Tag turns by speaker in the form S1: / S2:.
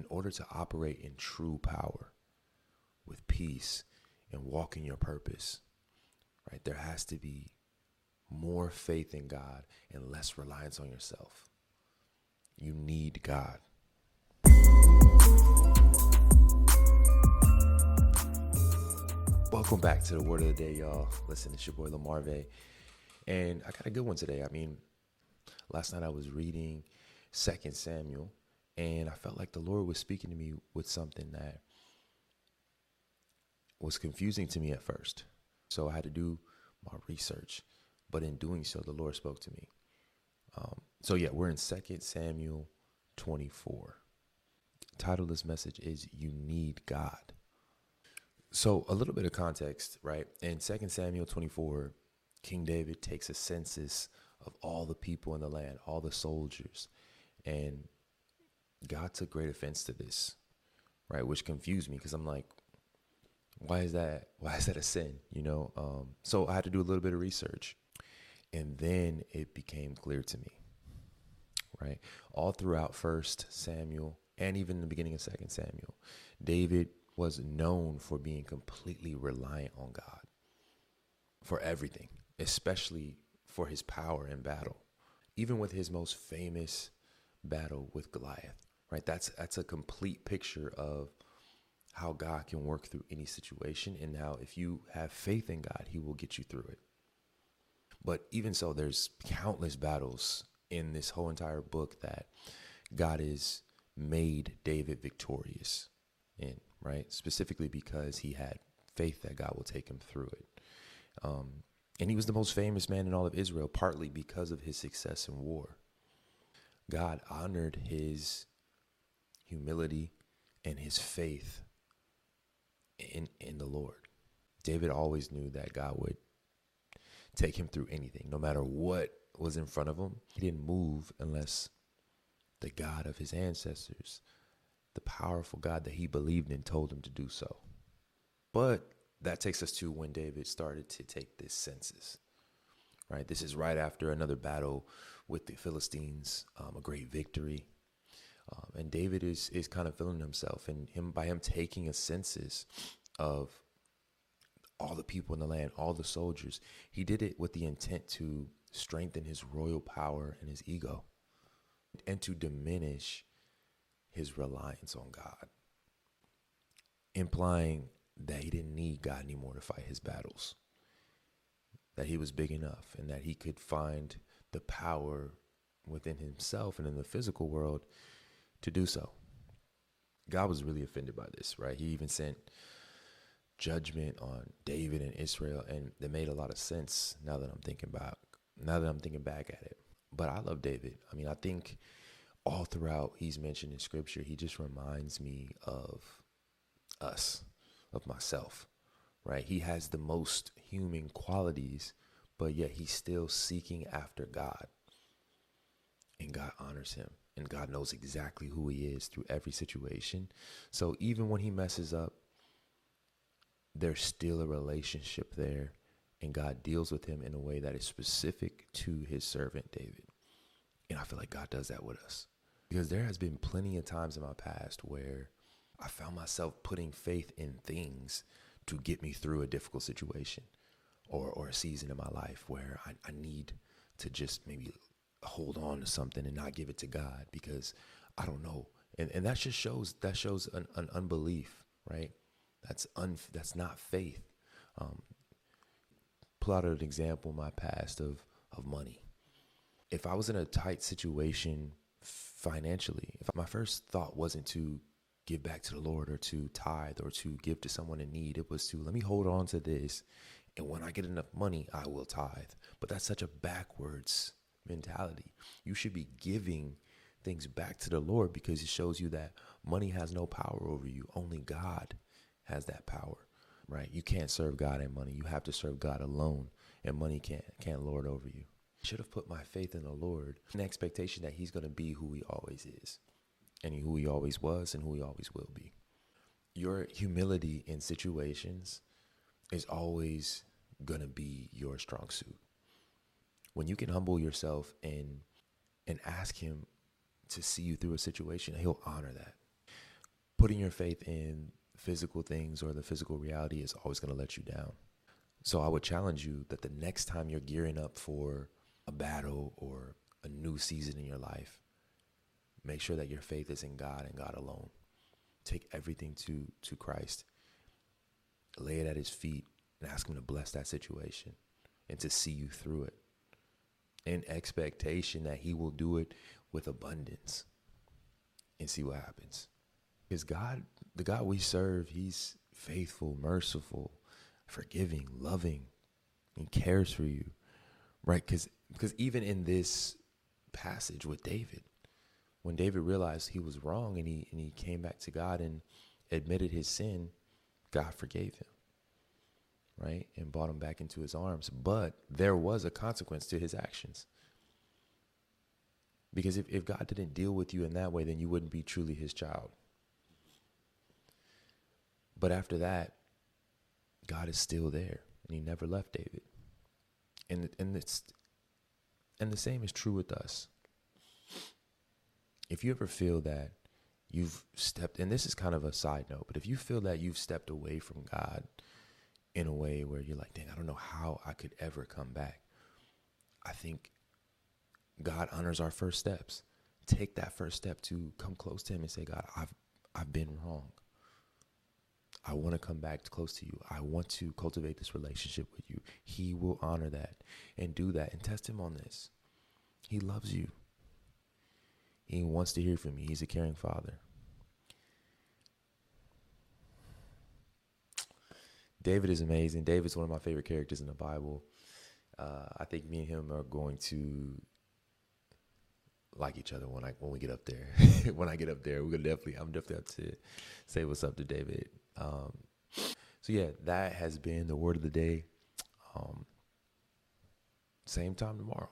S1: in order to operate in true power with peace and walk in your purpose, right? There has to be more faith in God and less reliance on yourself. You need God. Welcome back to the Word of the Day, y'all. Listen, it's your boy Lamarve, and I got a good one today. Last night I was reading 2 Samuel, and I felt like the Lord was speaking to me with something that was confusing to me at first. So I had to do my research, but in doing so, the Lord spoke to me. We're in 2 Samuel 24. The title of this message is You Need God. So a little bit of context, right? In 2 Samuel 24, King David takes a census of all the people in the land, all the soldiers, and God took great offense to this, right? Which confused me because I'm like, why is that? Why is that a sin? So I had to do a little bit of research, and then it became clear to me, right? All throughout 1 Samuel and even in the beginning of 2 Samuel, David was known for being completely reliant on God for everything, especially for his power in battle. Even with his most famous battle with Goliath, right? That's a complete picture of how God can work through any situation, and how if you have faith in God, he will get you through it. But even so, there's countless battles in this whole entire book that God has made David victorious in, right? Specifically because he had faith that God will take him through it. And he was the most famous man in all of Israel, partly because of his success in war. God honored his humility and his faith in the Lord. David always knew that God would take him through anything, no matter what was in front of him. He didn't move unless the God of his ancestors, the powerful God that he believed in, told him to do so. But that takes us to when David started to take this census, right? This is right after another battle with the Philistines, a great victory. And David is kind of feeling himself, and by him taking a census of all the people in the land, all the soldiers, he did it with the intent to strengthen his royal power and his ego, and to diminish his reliance on God, implying that he didn't need God anymore to fight his battles, that he was big enough and that he could find the power within himself and in the physical world to do so. God was really offended by this, right? He even sent judgment on David and Israel, and that made a lot of sense now that I'm thinking back at it. But I love David. I think all throughout he's mentioned in scripture, he just reminds me of us, of myself, right? He has the most human qualities, but yet he's still seeking after God, and God honors him, and God knows exactly who he is through every situation. So even when he messes up, there's still a relationship there, and God deals with him in a way that is specific to his servant David. And I feel like God does that with us, because there has been plenty of times in my past where I found myself putting faith in things to get me through a difficult situation or a season in my life where I need to just maybe hold on to something and not give it to God because I don't know. And that just shows an unbelief, right? That's not faith. Pull out an example in my past of money. If I was in a tight situation financially, if my first thought wasn't to give back to the Lord or to tithe or to give to someone in need, it was to let me hold on to this, and when I get enough money, I will tithe. But that's such a backwards mentality. You should be giving things back to the Lord because it shows you that money has no power over you. Only God has that power, right? You can't serve God and money. You have to serve God alone, and money can't lord over you. I should have put my faith in the Lord, an expectation that he's going to be who he always is, and who he always was, and who he always will be. Your humility in situations is always going to be your strong suit. When you can humble yourself and ask him to see you through a situation, he'll honor that. putting your faith in physical things or the physical reality is always going to let you down. So I would challenge you that the next time you're gearing up for a battle or a new season in your life, make sure that your faith is in God and God alone. Take everything to Christ. Lay it at his feet and ask him to bless that situation and to see you through it, in expectation that he will do it with abundance, and see what happens. Because God, the God we serve, he's faithful, merciful, forgiving, loving, and cares for you, right? Because even in this passage with David, when David realized he was wrong and he came back to God and admitted his sin, God forgave him, right? And brought him back into his arms. But there was a consequence to his actions. Because if God didn't deal with you in that way, then you wouldn't be truly his child. But after that, God is still there, and he never left David. And the same is true with us. If you ever feel that you've stepped, and this is kind of a side note, but if you feel that you've stepped away from God in a way where you're like, dang, I don't know how I could ever come back, I think God honors our first steps. Take that first step to come close to him and say, God, I've been wrong. I want to come back close to you. I want to cultivate this relationship with you. He will honor that and do that, and test him on this. He loves you. He wants to hear from you. He's a caring father. David is amazing. David's one of my favorite characters in the Bible. I think me and him are going to like each other when we get up there. When I get up there, I'm definitely up to say what's up to David. So yeah, that has been the word of the day. Same time tomorrow.